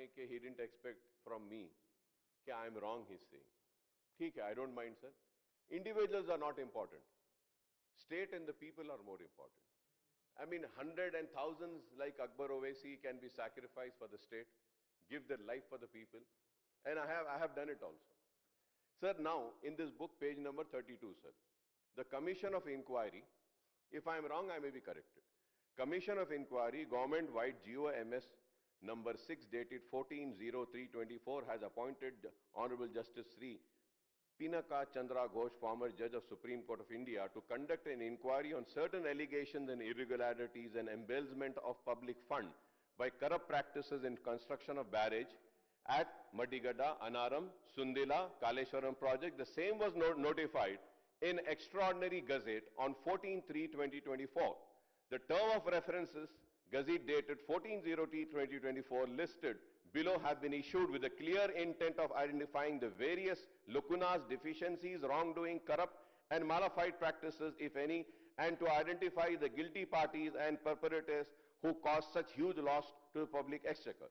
हैं कि he didn't expect from me कि I am wrong, he's saying. ठीक है, I don't mind, sir. Individuals are not important. State and the people are more important. I mean, hundreds and thousands like Akbar Owaisi can be sacrificed for the state, give their life for the people, and I have done it also. Sir, now in this book, page number 32, sir, the Commission of Inquiry, if I am wrong, I may be corrected. Commission of Inquiry, government-wide GOMS number 6 dated 14/03/24 has appointed Honorable Justice Sri Pinaka Chandra Ghosh, former judge of Supreme Court of India, to conduct an inquiry on certain allegations and irregularities and embezzlement of public fund by corrupt practices in construction of barrage at Madigada, Anaram, Sundila, Kaleshwaram project. The same was notified in Extraordinary Gazette on 14/3/2024. The term of references Gazette dated 14/0/2024 listed below have been issued with the clear intent of identifying the various lacunas, deficiencies, wrongdoing, corrupt and malified practices, if any, and to identify the guilty parties and perpetrators who caused such huge loss to the public exchequer.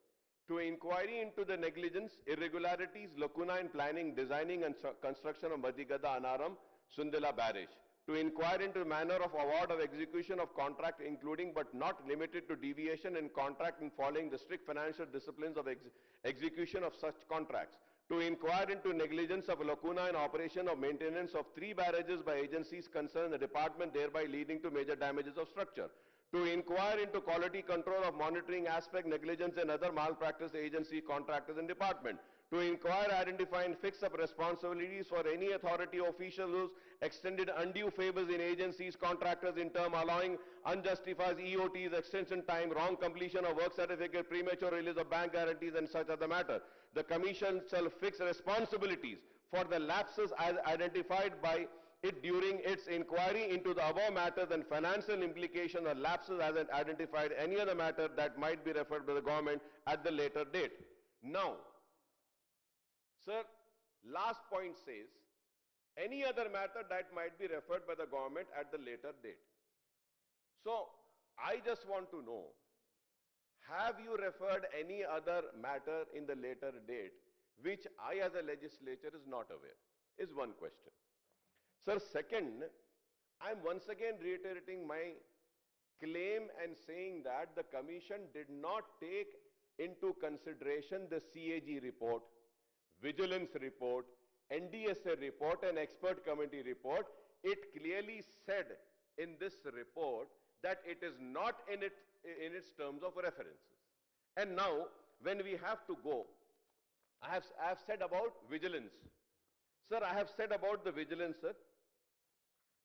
To inquiry into the negligence, irregularities, lacuna in planning, designing and construction of Madigada, Anaram, Sundila barrage. To inquire into the manner of award of execution of contract, including but not limited to deviation in contract and following the strict financial disciplines of execution of such contracts. To inquire into negligence of lacuna in operation of maintenance of 3 barrages by agencies concerned the department, thereby leading to major damages of structure. To inquire into quality control of monitoring aspect, negligence and other malpractice agency, contractors and department. To inquire, identify and fix up responsibilities for any authority officials who extended undue favors in agencies, contractors in term allowing unjustified EOTs, extension time, wrong completion of work certificate, premature release of bank guarantees and such other matter. The Commission shall fix responsibilities for the lapses as identified by it during its inquiry into the above matters and financial implications or lapses as identified any other matter that might be referred by the government at the later date. Now, sir, last point says, any other matter that might be referred by the government at the later date. So, I just want to know, have you referred any other matter in the later date which I as a legislature is not aware? Is one question. Sir, second, I am once again reiterating my claim and saying that the Commission did not take into consideration the CAG report, Vigilance report, NDSA report and Expert Committee report. It clearly said in this report that it is not in its terms of references. And now, when we have to go, I have said about vigilance. Sir, I have said about the vigilance, sir.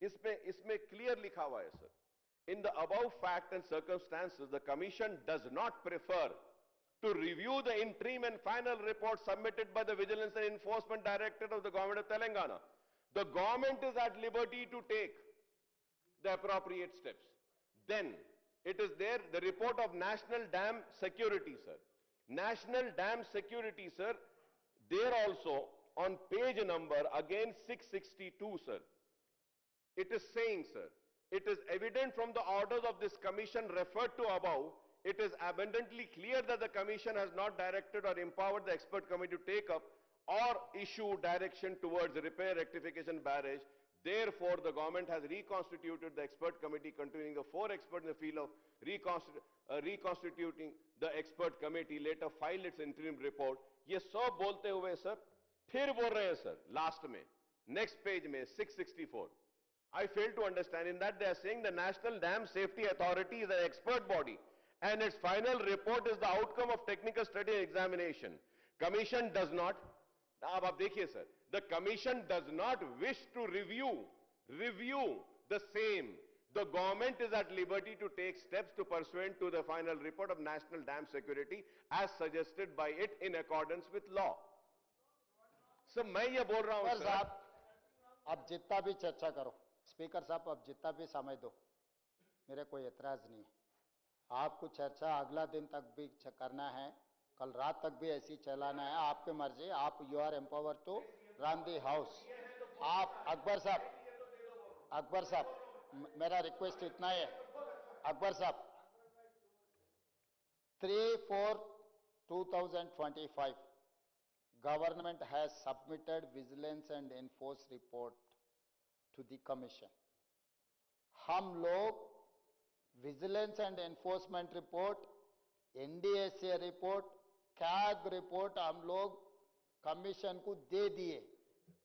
इसमें clear लिखा हुआ है, sir. In the above fact and circumstances, the Commission does not prefer to review the interim and final report submitted by the Vigilance and Enforcement Directorate of the Government of Telangana. The government is at liberty to take the appropriate steps. Then, it is there, the report of National Dam Security, sir. National Dam Security, sir, there also, on page number, again 662, sir. It is saying, sir, it is evident from the orders of this Commission referred to above, it is abundantly clear that the Commission has not directed or empowered the Expert Committee to take up or issue direction towards repair rectification barrage. Therefore, the government has reconstituted the Expert Committee containing the 4 experts in the field of reconstituting the Expert Committee, later filed its interim report. ये सब बोलते हुए sir फिर बोल रहे हैं sir last में next page में 664. I fail to understand. In that they are saying the National Dam Safety Authority is an expert body and its final report is the outcome of technical study and examination. Commission does not, अब आप देखिए sir, the Commission does not wish to review the same. The government is at liberty to take steps to pursuant to the final report of National Dam Security as suggested by it in accordance with law. Sir मैं ये बोल रहा हूं sir, अब जितना भी चर्चा करो स्पीकर साहब, अब जितना भी समय दो, मेरे कोई एतराज नहीं है. आपको चर्चा अगला दिन तक भी करना है, कल रात तक भी ऐसी चलाना है, आपकी मर्जी. आप you are empower to run the house. आप अकबर साहब मेरा रिक्वेस्ट इतना है, अकबर साहब 3, 4, 2025, government has submitted vigilance and enforce report to the commission. हम लोग vigilance and enforcement report, NDSA report, CAG report हम लोग कमीशन को दे दिए।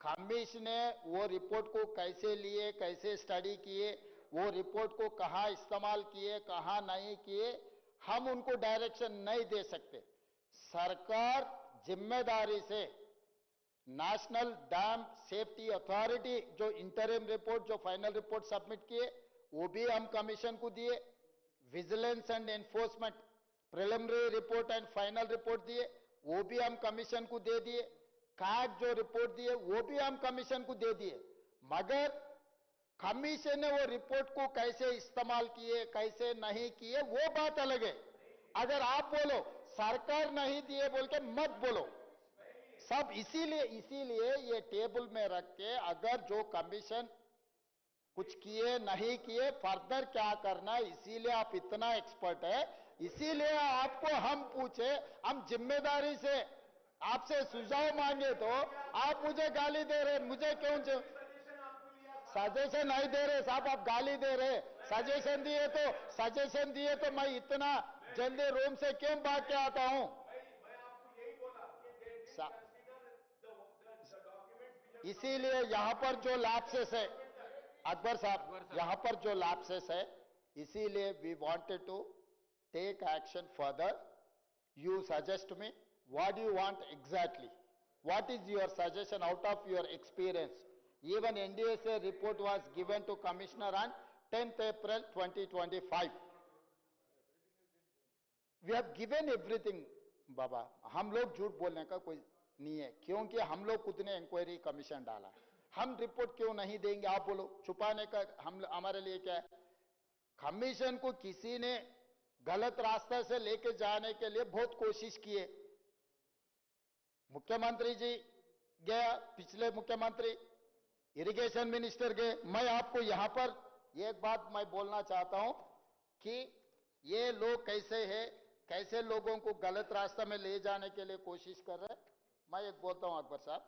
कमीशन ने वो रिपोर्ट को कैसे लिए, कैसे स्टडी किए, वो रिपोर्ट को कहां इस्तेमाल किए, कहां नहीं किए, हम उनको डायरेक्शन नहीं दे सकते। सरकार जिम्मेदारी से नेशनल डैम सेफ्टी अथॉरिटी जो इंटरिम रिपोर्ट, जो फाइनल रिपोर्ट सबमिट किए, वो भी हम कमीशन को दिए। Vigilance and enforcement preliminary report and final report दिए, वो भी हम कमीशन को दे दिए। कैग जो रिपोर्ट दिए वो भी हम कमीशन को दे दिए। मगर कमीशन ने वो रिपोर्ट को कैसे इस्तेमाल किए, कैसे नहीं किए, वो बात अलग है। अगर आप बोलो सरकार नहीं दिए बोल के मत बोलो सब। इसीलिए ये टेबल में रख के अगर जो कमीशन कुछ किए नहीं किए, फर्दर क्या करना, इसीलिए आप इतना एक्सपर्ट है, इसीलिए आपको हम पूछे, हम जिम्मेदारी से आपसे सुझाव मांगे तो आप मुझे गाली दे रहे। मुझे क्यों सजेशन नहीं दे रहे साहब, आप गाली दे रहे। सजेशन दिए तो मैं इतना जल्दी रूम से क्यों भाग के आता हूं? इसीलिए यहां पर जो लैप्सेस है अकबर साहब, यहां पर जो लैप्सेस है, इसीलिए we wanted to take action further. You suggest me what do you want exactly, what is your suggestion out of your experience? Even NDSA report was given to Commissioner on 10th April 2025. We have given everything, बाबा। हम लोग झूठ बोलने का कोई नहीं है, क्योंकि हम लोग खुद ने इंक्वायरी कमीशन डाला है। हम रिपोर्ट क्यों नहीं देंगे? आप बोलो, छुपाने का हमारे लिए क्या है? कमीशन को किसी ने गलत रास्ते से लेके जाने के लिए बहुत कोशिश किए। मुख्यमंत्री जी गया, पिछले मुख्यमंत्री, इरिगेशन मिनिस्टर गए। मैं आपको यहां पर एक बात मैं बोलना चाहता हूं कि ये लोग कैसे हैं, कैसे लोगों को गलत रास्ते में ले जाने के लिए कोशिश कर रहे हैं। मैं एक बोलता हूं अकबर साहब,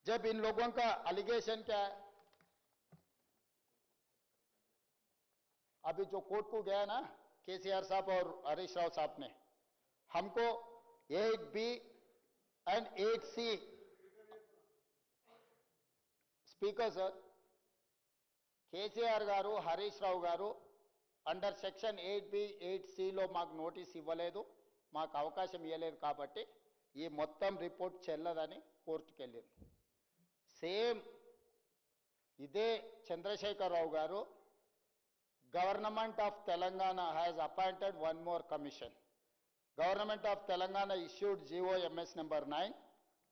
जब इन लोगों का एलिगेशन क्या है, अभी जो कोर्ट को गया ना केसीआर साहब और हरीश राव साहब ने, हमको 8B and 8C, speaker sir, KCR గారు, హరీష్ రావు గారు అండర్ సెక్షన్ 8B 8Cలో మాకు నోటీస్ ఇవ్వలేదు, మాకు అవకాశం ఇవ్వలేదు, కాబట్టి ఈ మొత్తం రిపోర్ట్ చెల్లదని కోర్టుకు వెళ్ళారు. సేమ్ ఇదే చంద్రశేఖర్ రావు గారు, government of Telangana has appointed one more commission. Government of Telangana issued GOMS number 9,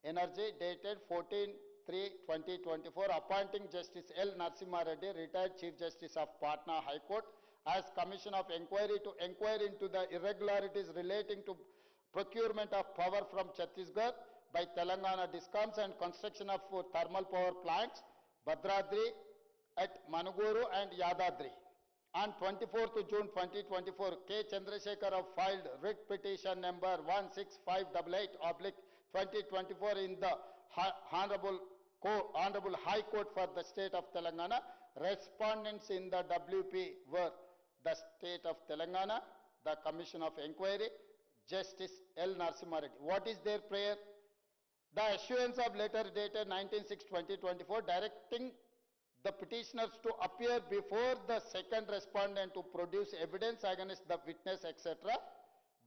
Energy, dated 14/3/2024, appointing Justice L. Narasimha Reddy, retired Chief Justice of Patna High Court, as Commission of Inquiry to inquire into the irregularities relating to procurement of power from Chhattisgarh by Telangana Discoms and construction of thermal power plants, Bhadradri at Manuguru and Yadadri. On 24th June 2024, K. Chandrasekhar Rao filed writ petition number 16588/2024 in the Honorable High Court for the State of Telangana. Respondents in the WP were the State of Telangana, the Commission of Inquiry, Justice L. Narasimha Reddy. What is their prayer? The issuance of letter dated 19/6/2024 directing the petitioners to appear before the second respondent to produce evidence against the witness, etc.,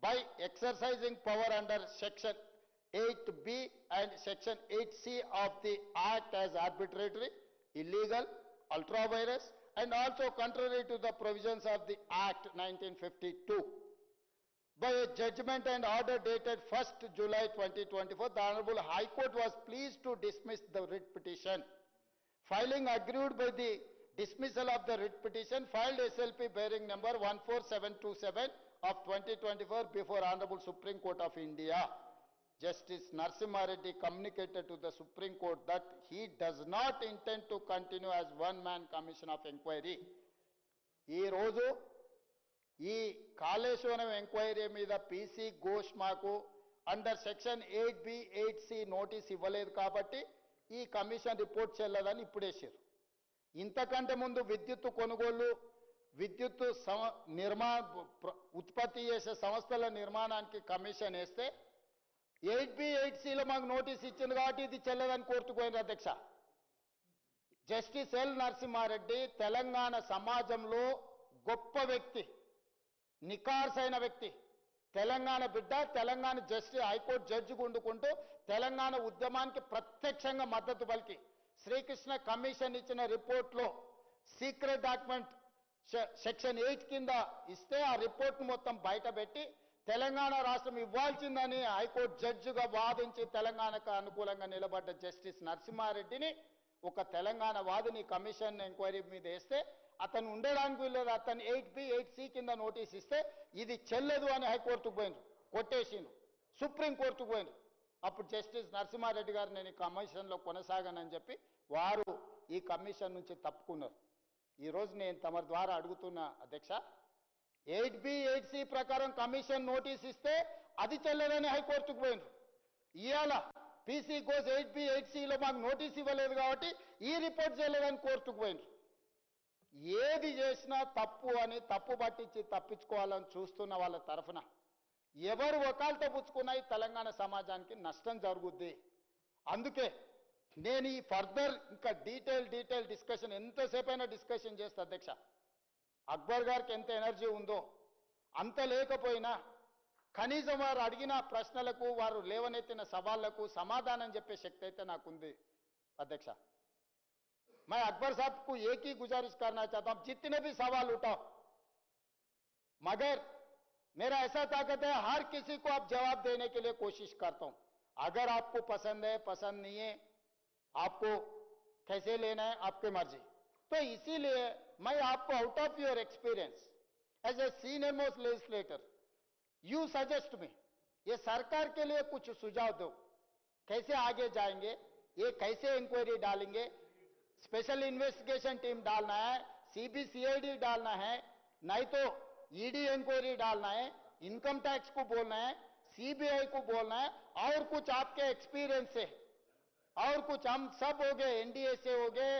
by exercising power under section 8B and section 8C of the Act as arbitrary, illegal, ultra vires, and also contrary to the provisions of the Act 1952. By a judgment and order dated 1st July 2024, the Honorable High Court was pleased to dismiss the writ petition. Filing agreed by the dismissal of the writ petition, filed SLP bearing number 14727 of 2024 before Honorable Supreme Court of India. Justice Narasimha Reddy communicated to the Supreme Court that he does not intend to continue as one-man commission of inquiry. ఈ రోజు ఈ Kaleshwaram enquiry మీద PC Ghosh మాకు under section 8B 8C notice ఇవ్వలేదు కాబట్టి ఈ commission report చెల్లదని ఇప్పుడేసారు. ఇంతకంటే ముందు విద్యుత్ కొనుగోలు విద్యుత్ ఉత్పత్తి చేసే సంస్థల నిర్మాణానికి కమిషన్ వేస్తే 8B 8Cలో మాకు నోటీస్ ఇచ్చింది కాబట్టి ఇది చెల్లదని కోర్టుకు పోయింది అధ్యక్ష. జస్టిస్ ఎల్ నరసింహారెడ్డి తెలంగాణ సమాజంలో గొప్ప వ్యక్తి, నికార్సైన వ్యక్తి, తెలంగాణ బిడ్డ, తెలంగాణ హైకోర్టు జడ్జి ఉండుకుంటూ తెలంగాణ ఉద్యమానికి ప్రత్యక్షంగా మద్దతు పలికి శ్రీకృష్ణ కమిషన్ ఇచ్చిన రిపోర్ట్లో సీక్రెట్ డాక్యుమెంట్ సెక్షన్ 8 కింద ఇస్తే ఆ రిపోర్ట్ను మొత్తం బయటపెట్టి తెలంగాణ రాష్ట్రం ఇవ్వాల్సిందని హైకోర్టు జడ్జిగా వాదించి తెలంగాణకు అనుకూలంగా నిలబడ్డ జస్టిస్ నరసింహారెడ్డిని ఒక తెలంగాణ వాదిని కమిషన్ ఎంక్వైరీ మీద వేస్తే అతను ఉండడానికి వీల్లేదు, అతను 8B 8C కింద నోటీస్ ఇస్తే ఇది చెల్లదు అని హైకోర్టుకు పోయినరు, కొట్టేసిండ్రు, సుప్రీంకోర్టుకు పోయినరు. అప్పుడు జస్టిస్ నరసింహారెడ్డి గారు నేను ఈ కమిషన్లో కొనసాగానని చెప్పి వారు ఈ కమిషన్ నుంచి తప్పుకున్నారు. ఈరోజు నేను తమ ద్వారా అడుగుతున్న అధ్యక్ష, 8B 8C ప్రకారం కమిషన్ నోటీస్ ఇస్తే అది చెల్లదని హైకోర్టుకు పోయినరు. ఇవాళ పీసీ ఘోష్ 8B 8Cలో మాకు నోటీస్ ఇవ్వలేదు కాబట్టి ఈ రిపోర్ట్ చెల్లదని కోర్టుకు పోయినరు. ఏది చేసినా తప్పు అని తప్పు పట్టించి తప్పించుకోవాలని చూస్తున్న వాళ్ళ తరఫున ఎవరు వకాలతో పుచ్చుకున్నా ఈ తెలంగాణ సమాజానికి నష్టం జరుగుద్ది. అందుకే నేను ఈ ఫర్దర్ ఇంకా డీటెయిల్ డిస్కషన్ ఎంతసేపైనా డిస్కషన్ చేస్తా అధ్యక్ష. అక్బర్ గారికి ఎంత ఎనర్జీ ఉందో అంత లేకపోయినా కనీసం వారు అడిగిన ప్రశ్నలకు వారు లేవనెత్తిన సవాళ్లకు సమాధానం చెప్పే శక్తి అయితే నాకుంది అధ్యక్ష. मैं अकबर साहब को एक ही गुजारिश करना चाहता हूं, जितने भी सवाल उठाओ, मगर मेरा ऐसा ताकत है हर किसी को आप जवाब देने के लिए कोशिश करता हूं. अगर आपको पसंद है पसंद नहीं है, आपको कैसे लेना है आपकी मर्जी. तो इसीलिए मैं आपको out of your experience as a senior most legislator you suggest me, ये सरकार के लिए कुछ सुझाव दो, कैसे आगे जाएंगे, ये कैसे इंक्वायरी डालेंगे, स्पेशल इन्वेस्टिगेशन टीम डालना है, CBCID डालना है, नहीं तो ED इंक्वायरी डालना है, इनकम टैक्स को बोलना है, CBI को बोलना है, और कुछ आपके एक्सपीरियंस से, और कुछ हम सब हो गए, NDA से हो गए,